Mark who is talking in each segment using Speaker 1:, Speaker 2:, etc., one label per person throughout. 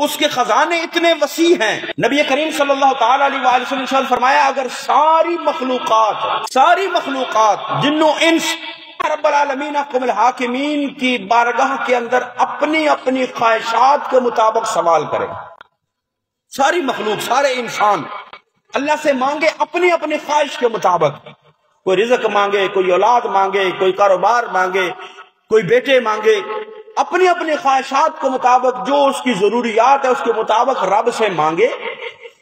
Speaker 1: اس کے خزانے اتنے وسیع ہیں۔ نبی کریم صلی اللہ تعالی علیہ وسلم نے فرمایا اگر ساری مخلوقات جن و انس رب العالمین حکم الحاکمین کی بارگاہ کے اندر اپنی اپنی خواہشات کے مطابق سوال کرے، ساری مخلوق، سارے انسان اللہ سے مانگے اپنی اپنی خواہش کے مطابق، کوئی رزق مانگے، کوئی اولاد مانگے، کوئی کاروبار مانگے، کوئی بیٹے مانگے، اپنی اپنی خواہشات کے مطابق جو اس کی ضروریات ہے اس کے مطابق رب سے مانگے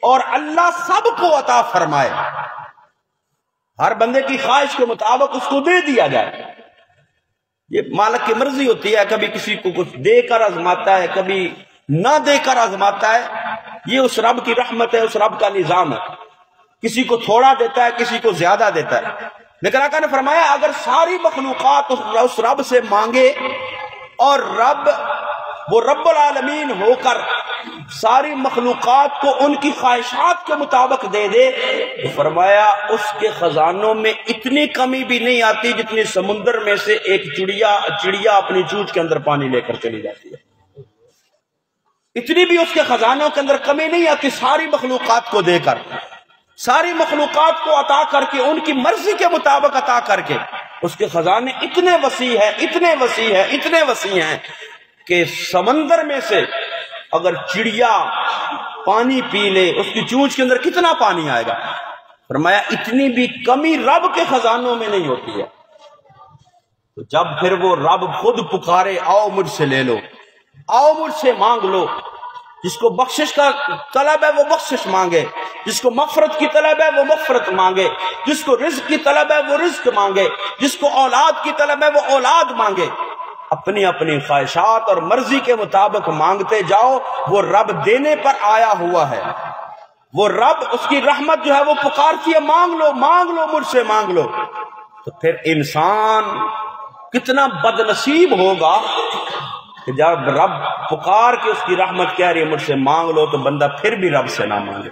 Speaker 1: اور اللہ سب کو عطا فرمائے، ہر بندے کی خواہش کے مطابق اس کو دے دیا جائے۔ یہ مالک کی مرضی ہوتی ہے، کبھی کسی کو کچھ دے کر آزماتا ہے، کبھی نہ دے کر آزماتا ہے، یہ اس رب کی رحمت ہے، اس رب کا نظام ہے، کسی کو تھوڑا دیتا ہے، کسی کو زیادہ دیتا ہے۔ لیکن آقا نے فرمایا اگر ساری مخلوقات اس رب سے مانگے اور وہ رب العالمین ہو کر ساری مخلوقات کو ان کی خواہشات کے مطابق دے دے تو فرمایا اس کے خزانوں میں اتنی کمی بھی نہیں آتی جتنی سمندر میں سے ایک چڑیا اپنی چونچ کے اندر پانی لے کر چلی جاتی ہے، اتنی بھی اس کے خزانوں کے اندر کمی نہیں آتی، ساری مخلوقات کو دے کر، ساری مخلوقات کو عطا کر کے، ان کی مرضی کے مطابق عطا کر کے، اس کے خزانے اتنے وسیع ہیں کہ سمندر میں سے اگر چڑیا پانی پی لے اس کی چونچ کے اندر کتنا پانی آئے گا؟ فرمایا اتنی بھی کمی رب کے خزانوں میں نہیں ہوتی ہے۔ تو جب پھر وہ رب خود پکارے آؤ مجھ سے لے لو، آؤ مجھ سے مانگ لو، جس کو بخشش کا طلب ہے وہ بخشش مانگے، جس کو مغفرت کی طلب ہے وہ مغفرت مانگے، جس کو رزق کی طلب ہے وہ رزق مانگے، جس کو اولاد کی طلب ہے وہ اولاد مانگے، اپنی اپنی خواہشات اور مرضی کے مطابق مانگتے جاؤ، وہ رب دینے پر آیا ہوا ہے، وہ رب اس کی رحمت جو ہے وہ پکارتی ہے مانگ لو مجھ سے مانگ لو۔ تو پھر انسان کتنا بد نصیب ہوگا کہ جب رب پکار کے اس کی رحمت کہہ رہی ہے مجھ سے مانگ لو تو بندہ پھر بھی رب سے نہ مانگے۔